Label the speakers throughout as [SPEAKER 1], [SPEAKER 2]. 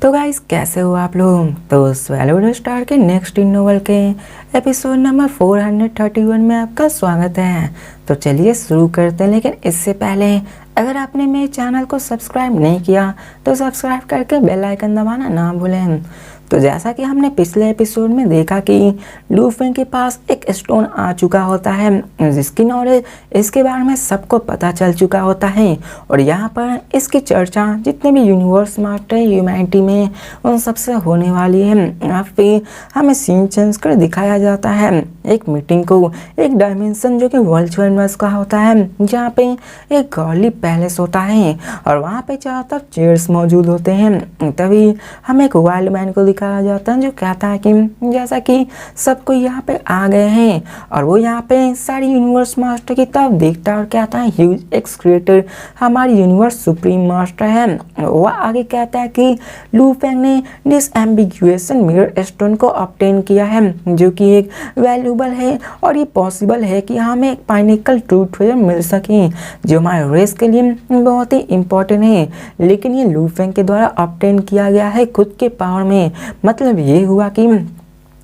[SPEAKER 1] तो गाइस कैसे हो आप लोग। तो स्वैलो स्टार के नेक्स्ट इन नोवेल के एपिसोड नंबर 431 में आपका स्वागत है। तो चलिए शुरू करते हैं, लेकिन इससे पहले अगर आपने मेरे चैनल को सब्सक्राइब नहीं किया तो सब्सक्राइब करके बेल आइकन दबाना ना भूलें। तो जैसा कि हमने पिछले एपिसोड में देखा कि लू फेंग के पास एक स्टोन आ चुका होता है जिसकी नॉलेज इसके बारे में सबको पता चल चुका होता है, और यहाँ पर इसकी चर्चा जितने भी यूनिवर्स मास्टर ह्यूमैनिटी में उन सबसे होने वाली है। यहाँ पे हमें सीन चेंज कर दिखाया जाता है एक मीटिंग को, एक डायमेंशन जो कि वर्चुअल यूनिवर्स का होता है, जहाँ पे एक गॉडली पैलेस होता है और वहाँ पे चारों तरफ चेयर्स मौजूद होते हैं। तभी हमें एक वाइल्ड मैन को दिखाया जाता है जो कहता है कि जैसा कि सब कोई यहाँ पे आ गए हैं, और वो यहाँ पे सारी यूनिवर्स मास्टर की तरफ देखता है और कहता है ह्यूज एक्स क्रिएटर हमारी यूनिवर्स सुप्रीम मास्टर है। वो आगे कहता है कि लू फेंग ने डिसएम्बिगुएशन मिरर स्टोन को ऑब्टेन किया है जो कि एक वैल्यूबल है, और ये पॉसिबल है कि हमें एक पाइनिकल ट्रूथ ट्रेजर मिल सके जो हमारे रेस के लिए बहुत ही इम्पोर्टेंट है, लेकिन ये लू फेंग के द्वारा ऑब्टेन किया गया है खुद के पावर में। मतलब ये हुआ कि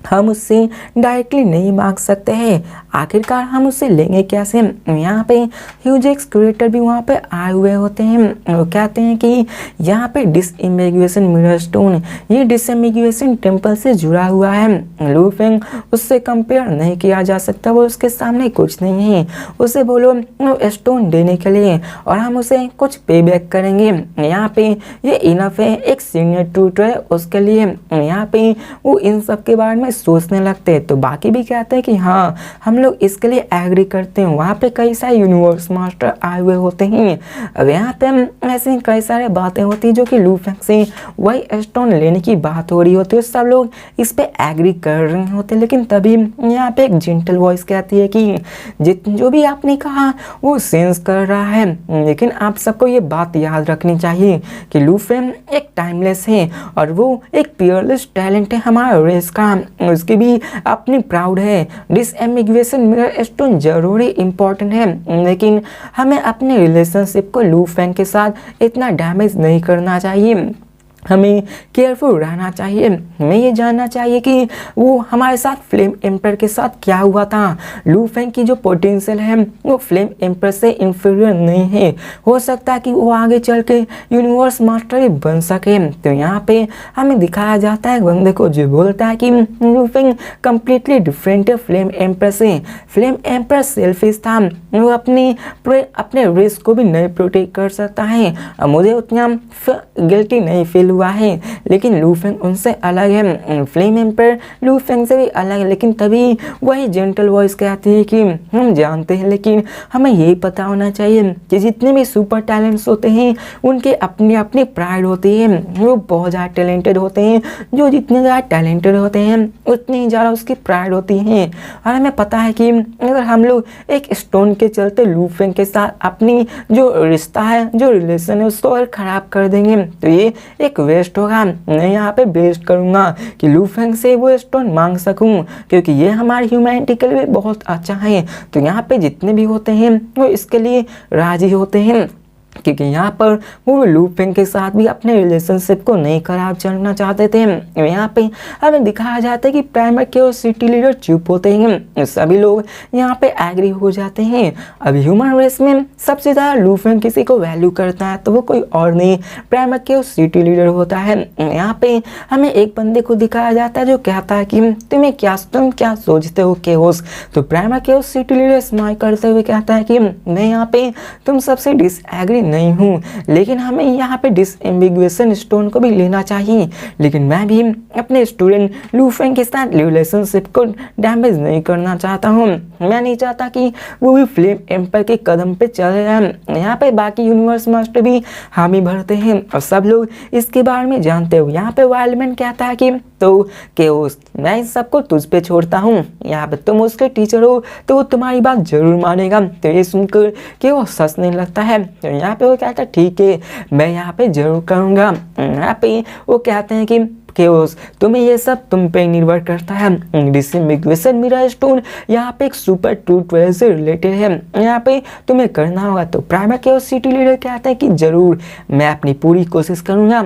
[SPEAKER 1] हम उससे डायरेक्टली नहीं मांग सकते हैं, आखिरकार हम उससे लेंगे कैसे। यहाँ पे ह्यूज एक्स क्रिएटर भी वहाँ पे आए हुए होते हैं। वो कहते हैं कि यहाँ पे डिसएम्बिगुएशन मिरर स्टोन ये डिसएम्बिगुएशन टेम्पल से जुड़ा हुआ है। लू फेंग उससे कंपेयर नहीं किया जा सकता, वो उसके सामने कुछ नहीं है। उसे बोलो वो स्टोन देने के लिए और हम उसे कुछ पे बैक करेंगे। यहाँ पे ये इनफ है एक सीनियर ट्यूटर है उसके लिए। यहाँ पे वो इन सब के बारे में सोचने लगते हैं, तो बाकी भी कहते हैं कि हाँ हम लोग इसके लिए एग्री करते हैं। वहाँ पे कई सारे यूनिवर्स मास्टर आए हुए होते हैं। अब यहाँ पे ऐसे कई सारे बातें होती हैं जो कि लू फेंग से वही स्टोन लेने की बात हो रही होती है, सब लोग इस पे एग्री कर रहे होते हैं। लेकिन तभी यहाँ पे एक जेंटल वॉइस कहती है कि जो भी आपने कहा वो सेंस कर रहा है, लेकिन आप सबको ये बात याद रखनी चाहिए कि लू फेंग एक टाइमलेस है और वो एक पियरलेस टैलेंट है हमारे रेस का, उसकी भी अपनी प्राउड है। डिसएम्बिगुएशन मिरर स्टोन जरूरी इम्पोर्टेंट है, लेकिन हमें अपने रिलेशनशिप को लू फेंग के साथ इतना डैमेज नहीं करना चाहिए। हमें केयरफुल रहना चाहिए। हमें ये जानना चाहिए कि वो हमारे साथ फ्लेम एम्पर के साथ क्या हुआ था। लू फेंग की जो पोटेंशियल है वो फ्लेम एम्पर से इंफीरियर नहीं है। हो सकता है कि वो आगे चल के यूनिवर्स मास्टर भी बन सके। तो यहाँ पे हमें दिखाया जाता है बंदे को जो बोलता है कि लू फेंग कम्प्लीटली डिफरेंट है फ्लेम एम्पर से। फ्लेम एम्पर सेल्फिश था, वो अपने रेस को भी नहीं प्रोटेक्ट कर सकता है। मुझे उतना गिल्टी नहीं फील हुआ है, लेकिन लू फेंग उनसे अलग है। फ्लेम एम्पर लू फेंग से भी अलग है। लेकिन तभी वही जेंटल वॉइस कहती है कि हम जानते हैं, लेकिन हमें यही पता होना चाहिए कि जितने भी सुपर टैलेंट्स होते हैं उनके अपनी अपनी प्राइड होती है। वो बहुत ज़्यादा टैलेंटेड होते हैं, जो जितने ज़्यादा टैलेंटेड होते हैं उतनी ही ज़्यादा उसकी प्राइड होती है। और हमें पता है कि अगर हम लोग एक स्टोन के चलते लू फेंग के साथ अपनी जो रिश्ता है, जो रिलेशन है, उसको अगर ख़राब कर देंगे तो ये एक वेस्ट होगा। मैं यहाँ पे बेस्ट करूँगा कि लू फेंग से वो स्टोन मांग सकूँ, क्योंकि ये हमारी ह्यूमैनिटी के लिए बहुत अच्छा है। तो यहाँ पे जितने भी होते हैं वो इसके लिए राजी होते हैं, क्योंकि यहाँ पर वो लू फेंग के साथ भी अपने रिलेशनशिप को नहीं खराब चलना चाहते थे। यहाँ पे हमें दिखाया जाता है कि प्राइमर के और सिटी लीडर चुप होते हैं, सभी लोग यहाँ पे एग्री हो जाते हैं। अब ह्यूमन रेस में सबसे ज़्यादा लू फेंग किसी को वैल्यू करता है तो वो कोई और नहीं प्राइमर के और सिटी लीडर होता है। यहाँ पे हमें एक बंदे को दिखाया जाता है जो कहता है कि तुम क्या सोचते हो केओस। तो प्राइमर के और सिटी लीडर स्माइल करते हुए कहता है कि मैं यहाँ पे तुम सबसे डिसएग्री नहीं हूँ, लेकिन हमें यहाँ पे डिसएम्बिगुएशन स्टोन को भी लेना चाहिए। लेकिन मैं भी अपने स्टूडेंट लू फेंग के साथ रिलेशनशिप को डैमेज नहीं करना चाहता हूँ। मैं नहीं चाहता कि वो भी फ्लेम एम्पर के कदम पे चले जाएं। यहाँ पे बाकी यूनिवर्स मास्टर भी हामी भरते हैं और सब लोग इसके बारे में जानते हो। यहाँ पे वाइल्डमैन कहता है कि तो केओस मैं इन सबको तुझ पे छोड़ता हूँ, यहाँ पे तुम उसके टीचर हो तो वो तुम्हारी बात जरूर मानेगा। तो ये सुनकर केओस हंसने लगता है। तो यहाँ पे वो कहता है ठीक है मैं यहाँ पे जरूर करूँगा। यहाँ पे वो कहते हैं कि केओस तुम्हें ये सब तुम पे निर्भर करता है। डिसएम्बिगुएशन मिरर स्टोन यहाँ पे एक सुपर ट्रूथ ट्रेजर से रिलेटेड है, यहाँ पे तुम्हें करना होगा। तो प्राइमर केओस सिटी लीडर कहते हैं कि जरूर मैं अपनी पूरी कोशिश करूँगा।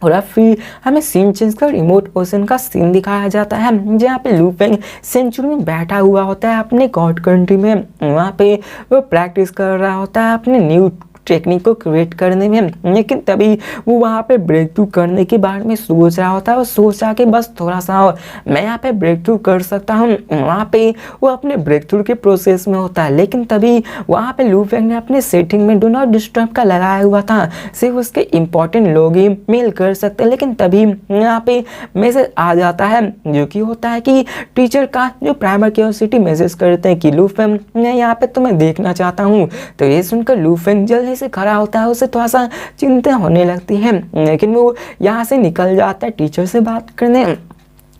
[SPEAKER 1] और अब फिर हमें सीन चेंज कर रिमोट ओशन का सीन दिखाया जाता है, जहाँ पे लू फेंग सेंचुरी में बैठा हुआ होता है अपने गॉड कंट्री में। वहाँ पे वो प्रैक्टिस कर रहा होता है अपने न्यू टेक्निक को क्रिएट करने में, लेकिन तभी वो वहाँ पे ब्रेक थ्रू करने के बारे में सोच रहा होता है। और सोच रहा कि बस थोड़ा सा और मैं यहाँ पे ब्रेक थ्रू कर सकता हूँ। वहाँ पे वो अपने ब्रेक थ्रू के प्रोसेस में होता है, लेकिन तभी वहाँ पे लू फेंग ने अपने सेटिंग में डू नॉट डिस्टर्ब का लगाया हुआ था, सिर्फ उसके इंपॉर्टेंट लोग ही मेल कर सकते हैं। लेकिन तभी यहाँ पे मैसेज आ जाता है, जो कि होता है कि टीचर का, जो प्राइमर क्यूरियोसिटी मैसेज करते हैं कि लू फेंग मैं यहाँ पे तुम्हें देखना चाहता हूँ। तो ये सुनकर लू फेंग जल्दी से खड़ा होता है, उसे थोड़ा सा चिंता होने लगती है, लेकिन वो यहाँ से निकल जाता है टीचर से बात करने।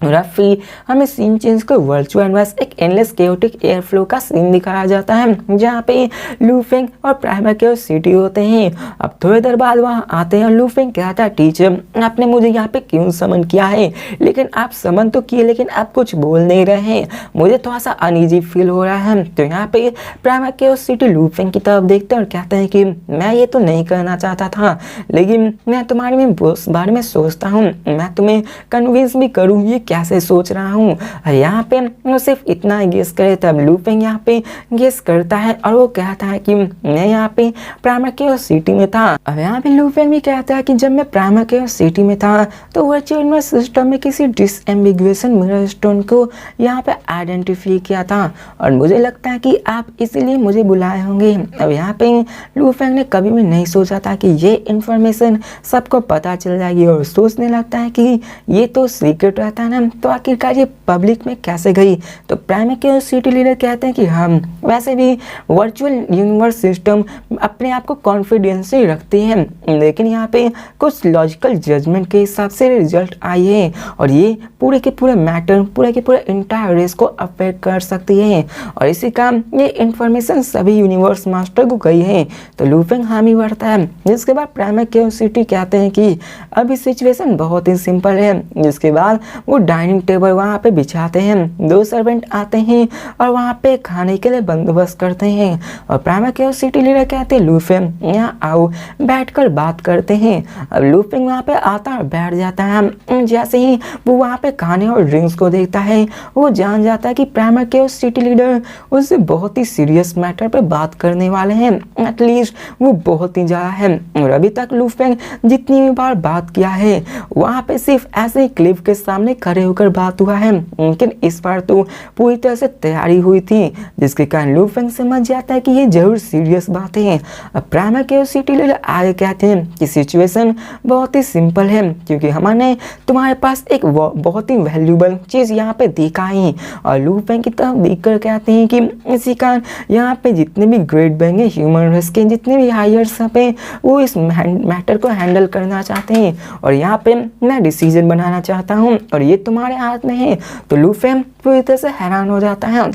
[SPEAKER 1] फिर हमें सीन चेंज कर वर्चुअल एनवायरस एक एंडलेस केओटिक एयर फ्लो का सीन दिखाया जाता है, जहाँ पे लू फेंग और प्राइमर क्यूरियोसिटी होते हैं। अब थोड़ी देर बाद वहाँ आते हैं और लू फेंग कहता है टीचर आपने मुझे यहाँ पे क्यों समन किया है, लेकिन आप समन तो किए लेकिन आप कुछ बोल नहीं रहे हैं, मुझे थोड़ा सा अनईजी फील हो रहा है। तो यहाँ पे प्राइमर क्यूरियोसिटी लू फेंग की तरफ देखते हैं और कहते हैं कि मैं ये तो नहीं करना चाहता था, लेकिन मैं तुम्हारे बारे में सोचता हूँ, मैं तुम्हें कन्विंस भी करूँ ये कैसे सोच रहा हूँ। यहाँ पे वो सिर्फ इतना गेस करे, तब लू फेंग यहाँ पे गेस करता है और वो कहता है कि मैं यहाँ पे प्राइमर क्यूरियोसिटी में था। अब यहाँ पे लू फेंग भी कहता है कि जब मैं प्राइमर क्यूरियोसिटी में था तो वर्चुअल यूनिवर्स सिस्टम में किसी डिसएम्बिगुएशन मिरर स्टोन को यहाँ पे आइडेंटिफाई किया था और मुझे लगता है कि आप इसीलिए मुझे बुलाए होंगे। अब यहाँ पे लू फेंग ने कभी भी नहीं सोचा था कि ये इन्फॉर्मेशन सबको पता चल जाएगी और सोचने लगता है कि ये तो सीक्रेट रहता है ना, तो आखिरकार ये पब्लिक में कैसे गई। तो प्राइमर क्यूरियोसिटी लीडर कहते हैं कि हम वैसे भी वर्चुअल यूनिवर्स सिस्टम अपने आप को कॉन्फिडेंस रखते हैं, लेकिन यहाँ पे कुछ लॉजिकल जजमेंट के हिसाब से रिजल्ट आई है और ये पूरे के पूरे मैटर, पूरे के पूरे इंटायर रेस को अफेक्ट कर सकती है और इसी का ये इंफॉर्मेशन सभी यूनिवर्स मास्टर को गई है। तो लू फेंग हामी भरता है, जिसके बाद प्राइमर क्यूरियोसिटी कहते हैं कि अभी सिचुएशन बहुत ही सिंपल है। जिसके बाद वो डाइनिंग टेबल वहाँ पे बिछाते हैं, दो सर्वेंट आते हैं और वहाँ पे खाने के लिए बंदोबस्त करते हैं और प्राइमर क्यूरियोसिटी लीडर कहते हैं लू फेंग यहाँ आओ बैठकर बात करते हैं। अब लू फेंग वहाँ पे आता और बैठ जाता है। जैसे ही वो वहाँ पे खाने और ड्रिंक्स को देखता है वो जान जाता है कि प्राइमर क्यूरियोसिटी लीडर उससे बहुत ही सीरियस मैटर पे बात करने वाले हैं, एटलीस्ट वो बहुत ही ज़्यादा है। और अभी तक लू फेंग जितनी भी बार बात किया है वहाँ पे सिर्फ ऐसे ही क्लिफ के सामने खड़े होकर बात हुआ है, लेकिन इस बार तो पूरी तरह से तैयारी हुई थी, जिसके कारण लू फेंग समझ जाता है कि ये जरूर सीरियस बात है। अब प्राइमर क्यूरियोसिटी लीडर आगे कहते हैं कि सिचुएशन बहुत ही सिंपल है, क्योंकि हमने तुम्हारे पास एक बहुत ही वैल्यूबल चीज़ यहाँ पे देखा है। और लू फेंग की तरफ देखकर कहते हैं कि इसी कारण यहाँ पे जितने भी ग्रेट बेंग है ह्यूमन रेस के, जितने भी हायर्स पे वो इस मैटर को हैंडल करना चाहते हैं और यहाँ पे मैं डिसीजन बनाना चाहता हूँ और ये तुम्हारे हाथ में है। तो लू फेंग पूरी तरह से हैरान हो जाता है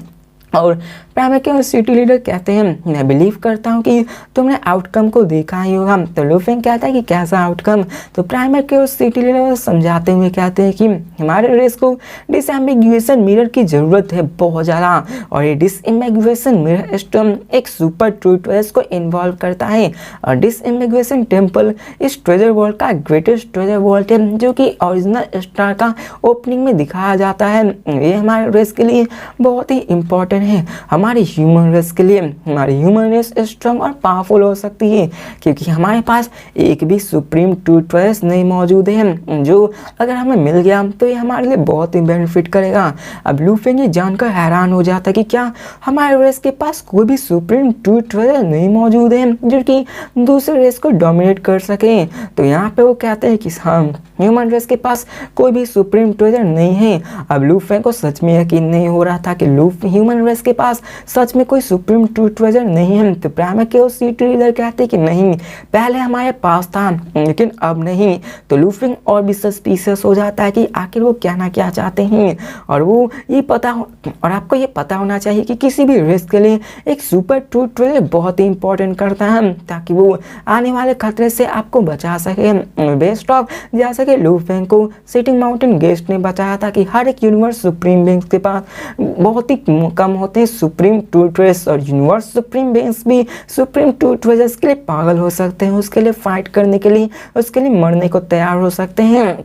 [SPEAKER 1] और प्राइमर क्यूरियोसिटी लीडर कहते हैं मैं बिलीव करता हूँ कि तुमने आउटकम को देखा ही होगा। तो लू फेंग कहता है कि कैसा आउटकम। तो प्राइमर क्यूरियोसिटी लीडर समझाते हुए कहते हैं कि हमारे रेस को डिसएम्बिगुएशन मिरर की ज़रूरत है बहुत ज़्यादा, और ये डिसएम्बिगुएशन मिरर स्टोन एक सुपर ट्रूथ रेस को इन्वॉल्व करता है और डिसएम्बिगुएशन टेम्पल इस ट्रेजर वर्ल्ड का ग्रेटेस्ट ट्रेजर वर्ल्ड है, जो कि ओरिजिनल स्टार का ओपनिंग में दिखाया जाता है। ये हमारे रेस के लिए बहुत ही इंपॉर्टेंट है, हमारी ह्यूमन रेस के लिए। हमारी ह्यूमन रेस स्ट्रांग और पावरफुल हो सकती है क्योंकि हमारे पास एक भी सुप्रीम ट्रूथ रेस नहीं मौजूद है, जो अगर हमें मिल गया तो ये हमारे लिए बहुत ही बेनिफिट करेगा। अब लू फेंग ये जानकर हैरान हो जाता है कि क्या हमारे रेस के पास कोई भी सुप्रीम ट्रूथ रेस नहीं मौजूद है जो कि दूसरे रेस को डोमिनेट कर सके। तो यहाँ पे वो कहते हैं कि हाँ, ह्यूमन रेस के पास कोई भी सुप्रीम ट्रेजर नहीं है। अब लू फेंग को सच में यकीन नहीं हो रहा था कि ह्यूमन रेस के पास सच में कोई सुप्रीम ट्रेजर नहीं है। तो प्राइमर क्यूरियोसिटी लीडर कहते कि नहीं, पहले हमारे पास था लेकिन अब नहीं। तो लू फेंग और भी सस्पिशियस हो जाता है कि आखिर वो क्या ना क्या चाहते हैं और वो ये और आपको ये पता होना चाहिए कि किसी भी रेस के लिए एक सुपर ट्रेजर बहुत ही इंपॉर्टेंट करता है ताकि वो आने वाले खतरे से आपको बचा सके। बेस्ट ऑफ जैसा कि कि लू फेंग को सिटिंग माउंटेन गेस्ट ने बताया था कि हर एक यूनिवर्स सुप्रीम बीइंग्स के पास बहुत ही कम होते हैं सुप्रीम ट्रूथ टेलर्स, और यूनिवर्स सुप्रीम बीइंग्स भी सुप्रीम ट्रूथ टेलर्स के लिए पागल हो सकते हैं, उसके लिए फाइट करने के लिए, उसके लिए मरने को तैयार हो सकते हैं।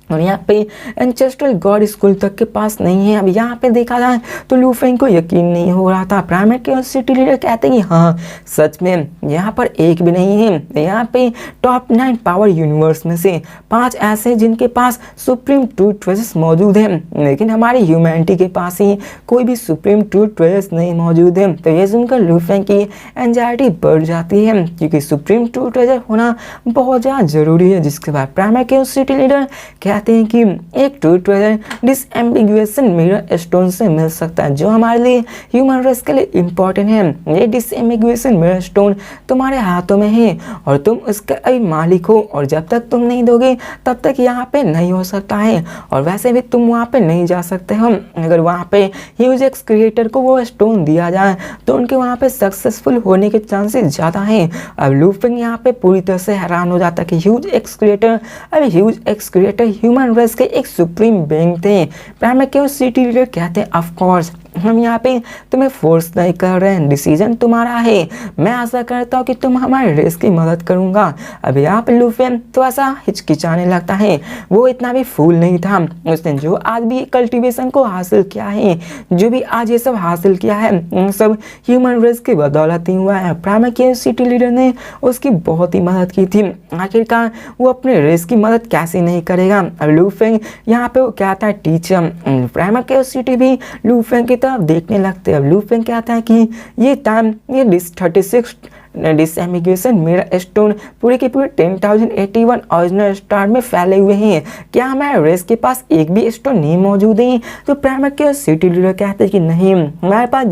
[SPEAKER 1] और यहाँ पे एंसेस्ट्रल गॉड स्कूल तक के पास नहीं है। अब यहाँ पे देखा जाए तो लू फेंग को यकीन नहीं हो रहा था। प्राइमेट के सिटी लीडर कहते हैं कि हाँ सच में यहाँ पर एक भी नहीं है। यहाँ पे टॉप 9 पावर यूनिवर्स में से 5 ऐसे जिनके पास सुप्रीम ट्रूथ टेलर्स मौजूद है, लेकिन हमारी ह्यूमैनिटी के पास ही कोई भी सुप्रीम ट्रूथ टेलर्स नहीं मौजूद है। तो ये सुनकर लू फेंग की एंजाइटी बढ़ जाती है, क्योंकि सुप्रीम ट्रूथ टेलर होना बहुत ज़्यादा जरूरी है। जिसके बाद प्राइमेट के सिटी लीडर कहते हैं कि एक truth teller disambiguation mirror stone से मिल सकता है, जो हमारे लिए ह्यूमन रेस के लिए इम्पोर्टेंट है। ये डिसएम्बिगुएशन मिरर स्टोन तुम्हारे हाथों में है और तुम उसका मालिक हो, और जब तक तुम नहीं दोगे तब तक यहाँ पे नहीं हो सकता है। और वैसे भी तुम वहाँ पे नहीं जा सकते हो। अगर वहाँ पे ह्यूज एक्स क्रिएटर को वो स्टोन दिया जाए तो उनके वहाँ पे सक्सेसफुल होने के चांसेस ज़्यादा हैं। अब लू फेंग यहाँ पे पूरी तरह से हैरान हो जाता है कि ह्यूज एक्स क्रिएटर, अब huge X creator human race के एक सुप्रीम बीइंग थे। प्राइमेट के सिटी लीडर कहते हैं ऑफ कोर्स हम यहाँ पे तुम्हें फोर्स नहीं कर रहे हैं, डिसीजन तुम्हारा है। मैं आशा करता हूँ कि तुम हमारे रेस की मदद करूँगा। अब यहाँ पे लू फेंग तो ऐसा हिचकिचाने लगता है। वो इतना भी फूल नहीं था। उसने जो आज भी कल्टीवेशन को हासिल किया है, जो भी आज ये सब हासिल किया है, सब ह्यूमन रेस की बदौलत ही हुआ है। प्राइमेट के सिटी लीडर ने उसकी बहुत ही मदद की थी। आखिरकार वो अपने रेस की मदद कैसे नहीं करेगा। अब लू फेंग यहाँ पे वो कहता है टीचर। प्राइमेट के सिटी भी लू फेंग की तरफ देखने लगते हैं। अब लू फेंग कहता है कि ये टाइम ये 36 डिसएम्बिगुएशन मिरर स्टोन पूरे के पूरे 10,081 ओरिजिनल स्टार में फैले हुए हैं। क्या हमारे रेस के पास एक भी स्टोन नहीं मौजूद है? तो प्राइमेट के सिटी लीडर कहते हैं कि नहीं, हमारे पास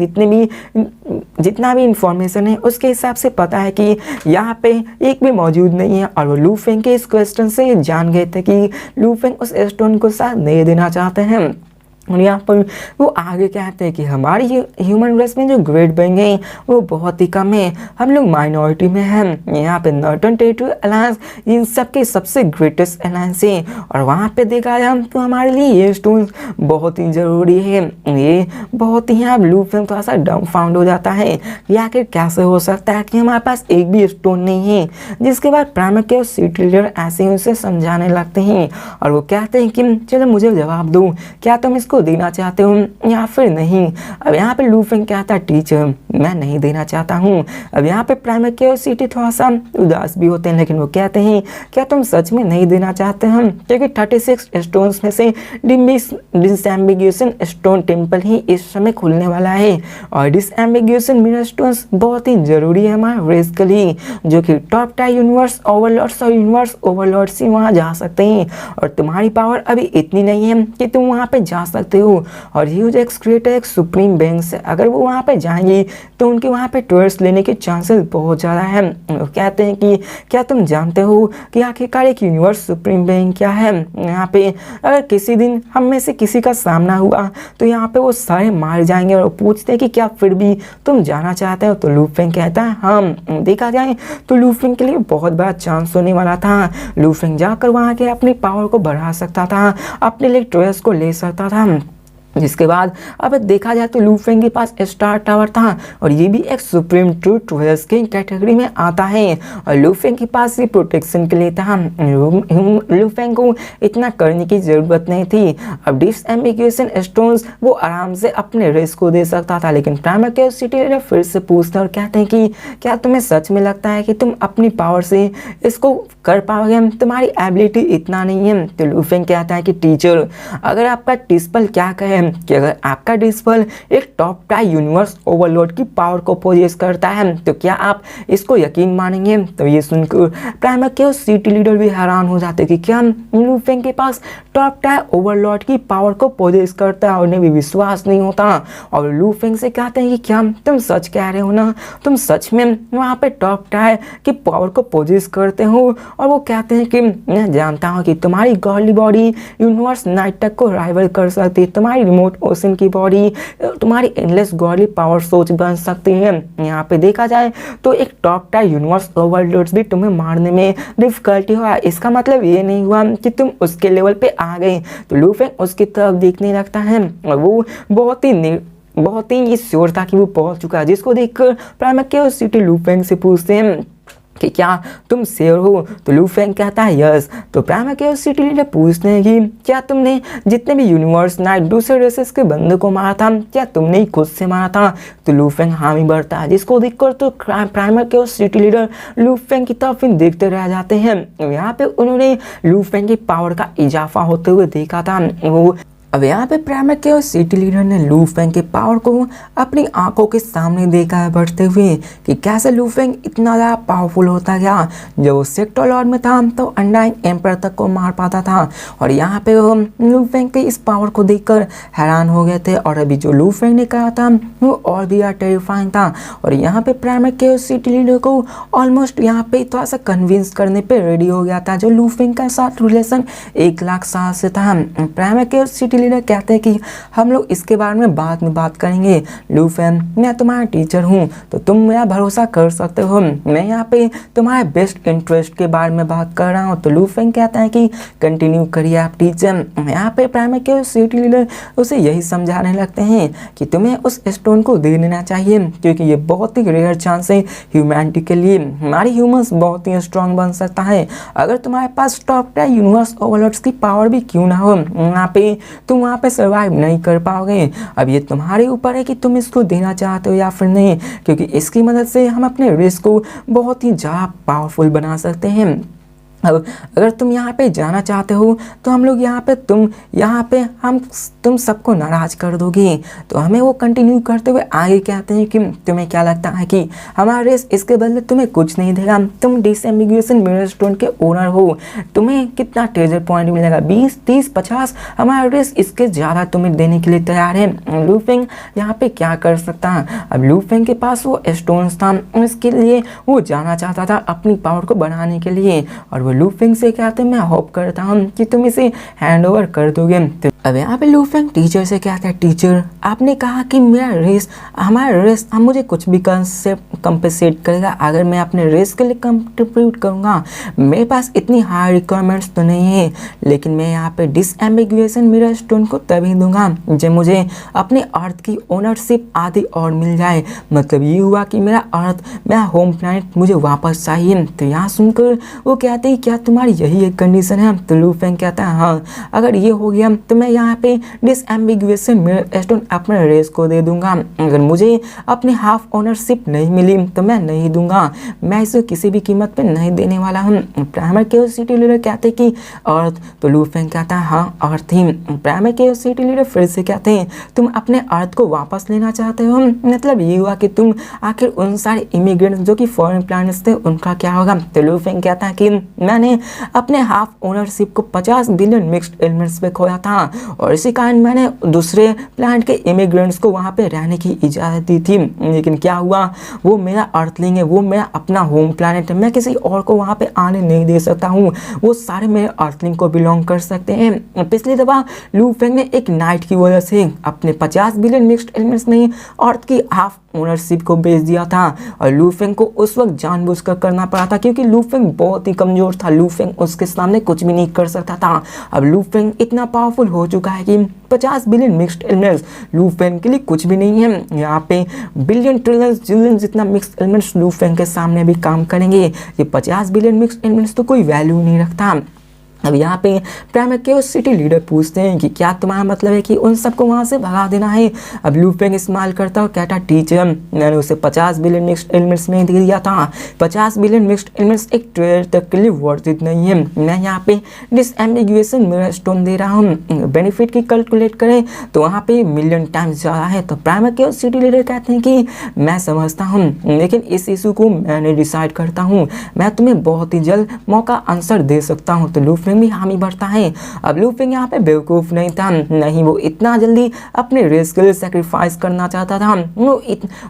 [SPEAKER 1] जितना भी इंफॉर्मेशन है उसके हिसाब से पता है कि यहाँ पे एक भी मौजूद नहीं है। और वो लू फेंग के इस क्वेश्चन से जान गए थे कि लू फेंग उस स्टोन को साथ नहीं देना चाहते हैं। और यहाँ पर वो आगे कहते हैं कि हमारी ह्यूमन रेस में जो ग्रेट बीइंग है वो बहुत ही कम है, हम लोग माइनॉरिटी में हैं। यहाँ पे नॉर्दर्न टेरिटरी अलायंस इन सब के सबसे ग्रेटेस्ट अलायंस है, और वहाँ पे देखा जाए तो हमारे लिए ये स्टोन बहुत ही ज़रूरी है। ये बहुत ही यहाँ ब्लू फिल्म थोड़ा सा डम्फाउंड हो जाता है कि आखिर कैसे हो सकता है कि हमारे पास एक भी स्टोन नहीं है। जिसके बाद प्राइमेट के सिटी लीडर ऐसे ही उसे समझाने लगते हैं, और वो कहते हैं कि चलो मुझे जवाब दो, क्या तुम इसको देना चाहते हो या फिर नहीं। अब यहाँ पे लू फेंग कहता है टीचर मैं नहीं देना चाहता हूँ। अब यहाँ पे प्राइमेट के सिटी थोड़ा सा उदास भी होते हैं, लेकिन वो कहते हैं क्या तुम सच में नहीं देना चाहते हम, क्योंकि 36 स्टोन्स में से डिसएम्बिगुएशन स्टोन टेम्पल ही इस समय खुलने वाला है, और डिसएम्बिगुएशन मिरर स्टोन्स बहुत ही जरूरी है हमारे रेस के लिए, जो कि टॉप 10 यूनिवर्स ओवरलॉर्ड्स और यूनिवर्स ओवरलॉर्ड्स ही वहाँ जा सकते हैं। और तुम्हारी पावर अभी इतनी नहीं है कि तुम वहाँ पे जा सकते हो। और ह्यूज एक्स क्रिएटर एक सुप्रीम बीइंग है, अगर वो वहाँ पे जाएंगी तो उनके वहाँ पे टूर्स लेने के चांसेस बहुत ज़्यादा है। वो कहते हैं कि क्या तुम जानते हो कि आखिरकार एक यूनिवर्स सुप्रीम बीइंग क्या है। यहाँ पे अगर किसी दिन हम में से किसी का सामना हुआ तो यहाँ पे वो सारे मार जाएंगे, और पूछते हैं कि क्या फिर भी तुम जाना चाहते हो। तो लू फेंग कहता है हाँ। देखा जाए तो लू फेंग के लिए बहुत बड़ा चांस होने वाला था। लू फेंग जाकर वहाँ के अपनी पावर को बढ़ा सकता था, अपने लिए टूर्स को ले सकता था। जिसके बाद अब देखा जाए तो लू फेंग के पास स्टार टावर था, और ये भी एक सुप्रीम ट्रूथ टेलर्स की कैटेगरी में आता है, और लू फेंग के पास ये प्रोटेक्शन के लिए था। लू फेंग को इतना करने की जरूरत नहीं थी। अब डिसएम्बिगुएशन स्टोन्स वो आराम से अपने रेस को दे सकता था, लेकिन प्राइमेट के सिटी लीडर फिर से पूछते हैं और कहते हैं कि क्या तुम्हें सच में लगता है कि तुम अपनी पावर से इसको कर पाओगे, तुम्हारी एबिलिटी इतना नहीं है। तो लू फेंग कहता है कि टीचर अगर आपका डिस्पल क्या कहे कि अगर आपका डिस्पल एक टॉप 10 यूनिवर्स ओवरलॉर्ड की पावर को पोजेस करता है तो क्या आप इसको यकीन मानेंगे। तो ये सुनकर प्राइमेट के सिटी लीडर भी हैरान हो जाते कि क्या लू फेंग के पास टॉप 10 ओवरलॉर्ड की पावर को पोजेस करता है, उन्हें भी विश्वास नहीं होता। और लू फेंग से कहते हैं कि क्या तुम सच कह रहे हो ना, तुम सच में वहाँ पे टॉप 10 की पावर को पोजेस करते हो। और वो कहते हैं कि मैं जानता हूँ कि तुम्हारी गॉडली बॉडी यूनिवर्स नाइट तक को राइवल कर सकती है, तुम्हारी रिमोट ओशन की बॉडी तुम्हारी एंडलेस गॉडली पावर सोच बन सकती है। यहाँ पे देखा जाए तो एक टॉप टायर यूनिवर्स ओवरलॉर्ड्स भी तुम्हें मारने में डिफिकल्टी हुआ। इसका मतलब ये नहीं हुआ कि तुम उसके लेवल पे आ गए। तो लू फेंग उसकी तरफ देखने लगता है और वो बहुत ही श्योर था कि वो पहुंच चुका है, जिसको देखकर प्राइम क्यूरियोसिटी लू फेंग से पूछते हैं कि क्या तुम श्योर हो। तो लू फेंग कहता है यस। तो प्राइम क्यूरियोसिटी लीडर पूछते हैं कि क्या तुमने जितने भी यूनिवर्स नाइट दूसरे रेसेस के बंदे को मारा था, क्या तुमने ही खुद से मारा था। तो लू फेंग हामी भरता है, जिसको देखकर तो प्राइम क्यूरियोसिटी लीडर लू फेंग की तरफ देखते रह जाते हैं। यहाँ पे उन्होंने लू फेंग की पावर का इजाफा होते हुए देखा था। वो अब यहाँ पे प्राइम क्यूरियोसिटी लीडर ने लू फेंग के पावर को अपनी आंखों के सामने देखा है बढ़ते हुए कि कैसे लू फेंग इतना ज़्यादा पावरफुल होता गया। जब वो सेक्टर लॉर्ड में था तो अनडाइंग एम्पर तक को मार पाता था और यहाँ पे वो लू फेंग के इस पावर को देखकर हैरान हो गए थे। और अभी जो लू फेंग ने कहा था वो और भी टेरिफाइंग था और यहाँ पे प्राइम क्यूरियोसिटी लीडर को ऑलमोस्ट यहाँ पे थोड़ा सा कन्विंस करने पे रेडी हो गया था। जो लू फेंग का साथ रिलेशन 1 लाख साल से था। प्राइम क्यूरियोसिटी लीडर कहते हैं कि हम लोग इसके बारे में बाद में बात करेंगे। लू फेंग, मैं तुम्हारा टीचर हूँ तो तुम मेरा भरोसा कर सकते हो। मैं यहाँ पे तुम्हारे बेस्ट इंटरेस्ट के बारे में बात कर रहा हूँ। तो लू फेंग कहता है कि कंटिन्यू करिए आप टीचर। यहाँ पे प्राइम क्यूरियोसिटी लीडर उसे यही समझाने लगते हैं कि तुम्हें उस स्टोन को दे देना चाहिए क्योंकि ये बहुत ही रेयर चांस है ह्यूमैनिटी के लिए। हमारी ह्यूमंस बहुत ही स्ट्रांग बन सकता है अगर तुम्हारे पास टॉप टायर यूनिवर्स ओवरलॉर्ड्स की पावर भी क्यों ना हो। यहाँ पे तुम वहाँ पे सर्वाइव नहीं कर पाओगे। अब ये तुम्हारे ऊपर है कि तुम इसको देना चाहते हो या फिर नहीं, क्योंकि इसकी मदद से हम अपने रेस को बहुत ही ज़्यादा पावरफुल बना सकते हैं। अब अगर तुम यहाँ पे जाना चाहते हो तो हम लोग यहाँ पे तुम सबको नाराज़ कर दोगे। तो हमें वो कंटिन्यू करते हुए आगे कहते हैं कि तुम्हें क्या लगता है कि हमारा रेस इसके बदले तुम्हें कुछ नहीं देगा। तुम डिसएम्बिगुएशन मिरर स्टोन के ओनर हो, तुम्हें कितना ट्रेजर पॉइंट मिलेगा, 20, 30, 50। हमारा रेस इसके ज़्यादा तुम्हें देने के लिए तैयार है। लू फेंग यहाँ पे क्या कर सकता है। अब लू फेंग के पास वो स्टोन्स था, इसके लिए वो जाना चाहता था अपनी पावर को बढ़ाने के लिए। और लू फेंग से कहते हैं मैं होप करता हूँ कि तुम इसे हैंड ओवर कर दोगे। अब यहाँ पे लू फेंग टीचर से कहता है टीचर, आपने कहा कि हमारा रेस मुझे कुछ भी कंपेसेट करेगा अगर मैं अपने रेस के लिए कंट्रीब्यूट करूँगा। मेरे पास इतनी हाई रिक्वायरमेंट्स तो नहीं है, लेकिन मैं यहाँ पे डिसएम्बिगुएशन मिरर स्टोन को तभी दूंगा जब मुझे अपने अर्थ की ओनरशिप आदि और मिल जाए। मतलब ये हुआ कि मेरा होम प्लैनेट मुझे वापस चाहिए। तो यहाँ सुनकर वो कहते हैं क्या तुम्हारी यही एक कंडीशन है। तो लू फेंग कहता है हाँ, अगर ये हो गया तो मैं यहाँ पे डिसएम्बिगुएशन मिरर स्टोन अपने रेस को दे दूंगा। अगर मुझे अपनी हाफ ओनरशिप नहीं मिली तो मैं नहीं दूंगा, मैं इसे किसी भी कीमत पे नहीं देने वाला हूँ। प्राइम क्यूरियोसिटी लीडर कहते हैं कि अर्थ। तो लू फेंग कहता है हाँ अर्थ ही। प्राइम क्यूरियोसिटी लीडर फिर से कहते हैं तुम अपने अर्थ को वापस लेना चाहते हो। मतलब ये हुआ कि तुम आखिर उन सारे इमिग्रेंट्स जो कि फॉरेन प्लैनेट्स थे उनका क्या होगा। तो लू फेंग कहता है कि मैंने अपने हाफ ओनरशिप को 50 बिलियन मिक्स्ड एलिमेंट्स पे खोया था और इसी कारण मैंने दूसरे प्लैनेट के इमिग्रेंट्स को वहाँ पे रहने की इजाज़त दी थी। लेकिन क्या हुआ, वो मेरा अर्थलिंग है, वो मेरा अपना होम प्लैनेट है, मैं किसी और को वहाँ पे आने नहीं दे सकता हूँ। वो सारे मेरे अर्थलिंग को बिलोंग कर सकते हैं। पिछली दफ़ा लू फेंग ने एक नाइट की वजह से अपने 50 बिलियन मिक्स्ड एलिमेंट्स में अर्थ की हाफ ओनरशिप को बेच दिया था और लू फेंग को उस वक्त जानबूझकर करना पड़ा था क्योंकि लू फेंग बहुत ही कमज़ोर था। लू फेंग उसके सामने कुछ भी नहीं कर सकता था। अब लू फेंग इतना पावरफुल हो चुका है कि 50 बिलियन मिक्स्ड एलिमेंट्स लू फेंग के लिए कुछ भी नहीं है। यहाँ पे बिलियन ट्रिलियन जिलियन जितना मिक्स्ड एलिमेंट्स लू फेंग के सामने भी काम करेंगे। ये 50 बिलियन मिक्स्ड एलिमेंट्स तो कोई वैल्यू नहीं रखता। अब यहाँ पे प्राइम क्यूरियोसिटी लीडर पूछते हैं कि क्या तुम्हारा मतलब है कि उन सबको वहाँ से भगा देना है। अब लू फेंग इस्तेमाल करता और कहता टीचर मैंने उसे 50 बिलियन मिक्स्ड एलिमेंट्स में दे दिया था। 50 बिलियन मिक्स्ड एलिमेंट्स एक ट्रेड तक के लिए वर्थ इट नहीं है। मैं यहाँ पे डिसएम्बिगुएशन मिरर स्टोन दे रहा हूँ। बेनिफिट की कैलकुलेट करें तो वहाँ पे मिलियन टाइम्स ज़्यादा है। तो प्राइम क्यूरियोसिटी लीडर कहते हैं कि मैं समझता हूँ, लेकिन इस इशू को मैंने डिसाइड करता हूँ। मैं तुम्हें बहुत ही जल्द मौका आंसर दे सकता हूँ। तो लू लूफेंग भी हामी भरता है। अब लूफेंग यहाँ पे बेवकूफ़ नहीं था, नहीं वो इतना जल्दी अपने रेस के लिए सेक्रीफाइस करना चाहता था।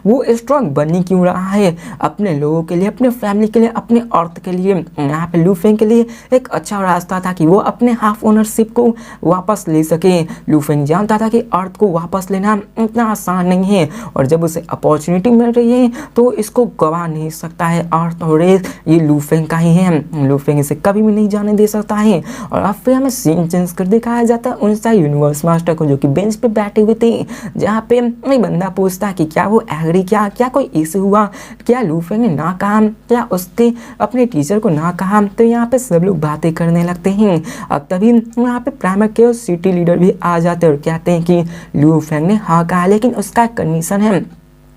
[SPEAKER 1] वो स्ट्रॉन्ग बनी क्यों रहा है अपने लोगों के लिए, अपने फैमिली के लिए, अपने अर्थ के लिए। यहाँ पे लूफेंग के लिए एक अच्छा रास्ता था कि वो अपने हाफ ओनरशिप को वापस ले सके। लूफेंग जानता था कि अर्थ को वापस लेना इतना आसान नहीं है और जब उसे अपॉर्चुनिटी मिल रही है तो इसको गवा नहीं सकता है। अर्थ और रेस ये लूफेंग का ही है, लूफेंग इसे कभी भी नहीं जाने दे सकता है। और अब फिर हमें सीन चेंज कर दिखाया जाता है उन सारे यूनिवर्स मास्टर को जो कि बेंच पे बैठे हुए थे, जहाँ पे एक बंदा पूछता है कि क्या वो एग्री, क्या कोई इशू हुआ, क्या लूफेंग ने ना कहा, क्या उसके अपने टीचर को ना कहा। तो यहाँ पे सब लोग बातें करने लगते हैं। अब तभी यहाँ पे प्राइमर के सिटी लीडर भी आ जाते हैं और कहते हैं कि लूफेंग ने हाँ कहा लेकिन उसका कंडीशन है।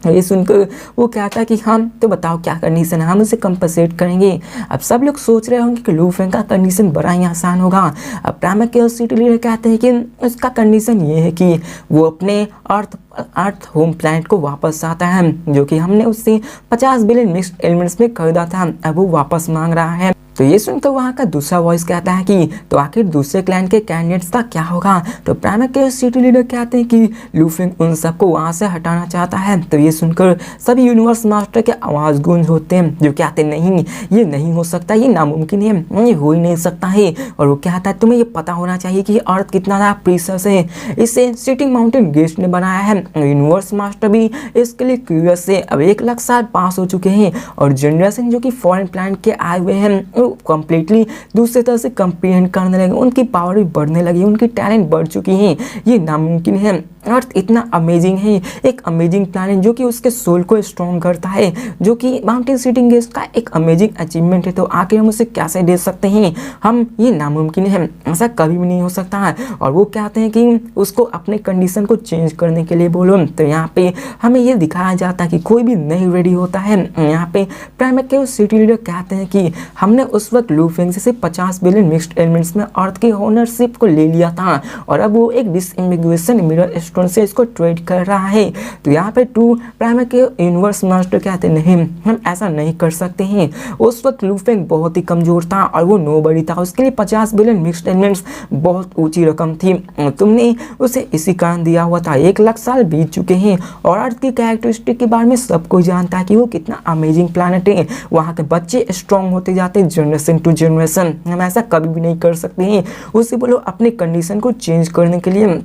[SPEAKER 1] ये सुनकर वो कहता है कि हम तो बताओ क्या कंडीशन है, हम उसे कंपनसेट करेंगे। अब सब लोग सोच रहे होंगे कि लूफेंग का कंडीशन बड़ा ही आसान होगा। अब प्राइमर के सिटी लीडर कहते हैं कि उसका कंडीशन ये है कि वो अपने अर्थ होम प्लैनेट को वापस आता है जो कि हमने उससे 50 बिलियन मिक्स्ड एलिमेंट्स में खरीदा था, अब वो वापस मांग रहा है। तो ये सुनकर वहाँ का दूसरा वॉइस कहता है कि तो आखिर दूसरे क्लैन के कैंडिडेट्स का क्या होगा। तो प्राइमर के सिटी लीडर कहते हैं कि लूफेंग उन सबको वहाँ से हटाना चाहता है। तो ये सुनकर सभी यूनिवर्स मास्टर के आवाज़ गूंज होते हैं जो कहते नहीं ये नहीं हो सकता, ये नामुमकिन है, ये हो ही नहीं सकता है। और वो कहता है तुम्हें ये पता होना चाहिए कि अर्थ कितना ज़्यादा प्रीशियस है, इसे सिटिंग माउंटेन गेस्ट ने बनाया है। यूनिवर्स मास्टर भी इसके लिए क्यूरियस है। अब 1 लाख साल पास हो चुके हैं और जनरेशन जो कि फॉरेन प्लैनेट के आए हुए हैं कंप्लीटली दूसरे तरह से कंप्रीहेंड करने लगे, उनकी पावर भी बढ़ने लगी, उनकी टैलेंट बढ़ चुकी है। ये नामुमकिन है, अर्थ इतना अमेजिंग है, एक अमेजिंग प्लैनेट जो कि उसके सोल को स्ट्रॉन्ग करता है, जो कि माउंटेन सिटिंग गेस्ट का एक अमेजिंग अचीवमेंट है। तो आखिर हम उसे कैसे दे सकते हैं, हम ये नामुमकिन है, ऐसा कभी भी नहीं हो सकता है। और वो कहते हैं कि उसको अपने कंडीशन को चेंज करने के लिए बोलो। तो यहाँ पे हमें ये दिखाया जाता है कि कोई भी नहीं रेडी होता है। यहाँ पे प्राइमर के सिटी लीडर कहते हैं कि हमने उस वक्त लूफेंग से 50 बिलियन मिक्स्ड एलिमेंट्स में अर्थ की ओनरशिप को ले लिया था और अब वो एक डिसएम्बिगुएशन मिरर स्टोन से इसको ट्रेड कर रहा है। तो यहाँ पे प्राइमर के यूनिवर्स मास्टर कहते नहीं हम ऐसा नहीं कर सकते हैं। उस वक्त लूफेंग बहुत ही कमजोर था और वो नोबडी था, उसके लिए 50 बिलियन मिक्स्ड एलिमेंट्स बहुत ऊंची रकम थी, तुमने उसे इसी कारण दिया हुआ था। 1 लाख साल बीत चुके हैं और अर्थ की कैरेक्टरिस्टिक के बारे में सब कोई जानता है कि वो कितना अमेजिंग प्लैनेट है। वहाँ के बच्चे स्ट्रॉन्ग होते जाते हैं जनरेशन टू जनरेशन, हम ऐसा कभी भी नहीं कर सकते हैं। उसे बोलो अपने कंडीशन को चेंज करने के लिए।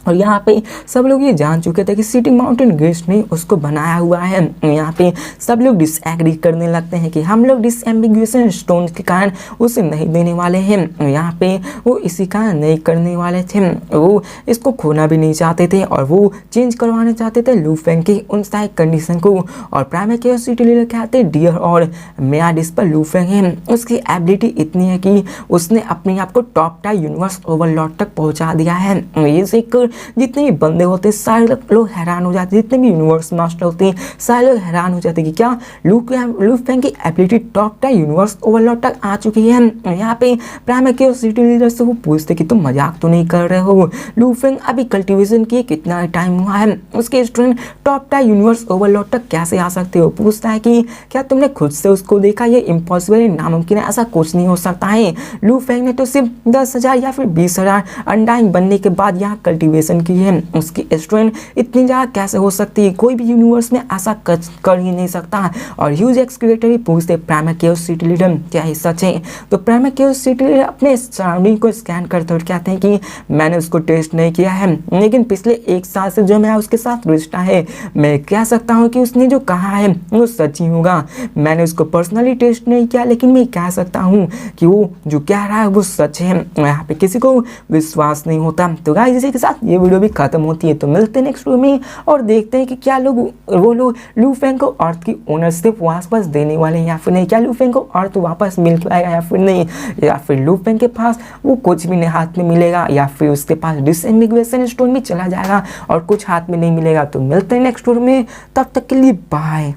[SPEAKER 1] और यहाँ पे सब लोग ये जान चुके थे कि सिटिंग माउंटेन गेस्ट ने उसको बनाया हुआ है। यहाँ पे सब लोग डिसएग्री करने लगते हैं कि हम लोग डिसएम्बिगुएशन स्टोन के कारण उसे नहीं देने वाले हैं। यहाँ पे वो इसी कारण नहीं करने वाले थे, वो इसको खोना भी नहीं चाहते थे और वो चेंज करवाना चाहते थे लूफेंग की उन सारी कंडीशन को। और प्राइमर के सिटी लीडर कहते हैं डियर और मेयाडिस पर लूफेंग है, उसकी एबिलिटी इतनी है कि उसने अपने आप को टॉप टाई यूनिवर्स ओवरलॉर्ड तक पहुँचा दिया है। ये सीख जितने भी बंदे होते हैं सारे लोग हैरान हो जाते हैं, जितने भी यूनिवर्स मास्टर होते हैं सारे लोग हैरान हो जाते हैं कि क्या लूफेंग की ability top tie universe Overlord तक आ चुकी है। यहाँ पे प्राइमर के सिटी लीडर से वो पूछते कि तुम मजाक तो नहीं कर रहे हो, लूफेंग अभी कल्टीवेशन किए कितना टाइम हुआ है, उसके student top tie universe Overlord तक कैसे आ सकते हो। पूछता है कि क्या तुमने खुद से उसको देखा, ये इम्पॉसिबल है, नामुमकिन है, ऐसा कुछ नहीं हो सकता है। लूफेंग ने तो सिर्फ 10,000 या फिर 20,000 अनडाइंग बनने के बाद यहाँ कल्टीवेशन की है, उसकी स्ट्रेंथ इतनी ज़्यादा कैसे हो सकती है, कोई भी यूनिवर्स में ऐसा कर ही नहीं सकता। और ह्यूज एक्सक्रीटर भी पूछते प्राइमर के सिटी लीडर क्या ये सच है। तो प्राइमर के सिटी लीडर अपने सराउंडिंग को स्कैन करते हुए कहते हैं कि मैंने उसको टेस्ट नहीं किया है, लेकिन पिछले 1 साल से जो मेरा उसके साथ रिश्ता है मैं कह सकता हूँ कि उसने जो कहा है वो सच ही होगा। मैंने उसको पर्सनली टेस्ट नहीं किया लेकिन मैं कह सकता हूँ कि वो जो कह रहा है वो सच है। यहाँ पे किसी को विश्वास नहीं होता। तो गाइस इसी के साथ ये वीडियो भी खत्म होती है। तो मिलते हैं नेक्स्ट वीडियो में और देखते हैं कि क्या वो लोग लूफेंग को अर्थ की ओनरशिप वापस देने वाले हैं या फिर नहीं, क्या लूफेंग को अर्थ वापस मिल पाएगा या फिर नहीं, या फिर लूफेंग के पास वो कुछ भी नहीं हाथ में मिलेगा या फिर उसके पास डिसएम्बिगुएशन स्टोन भी चला जाएगा और कुछ हाथ में नहीं मिलेगा। तो मिलते हैं नेक्स्ट वीडियो में, तब तक के लिए बाय।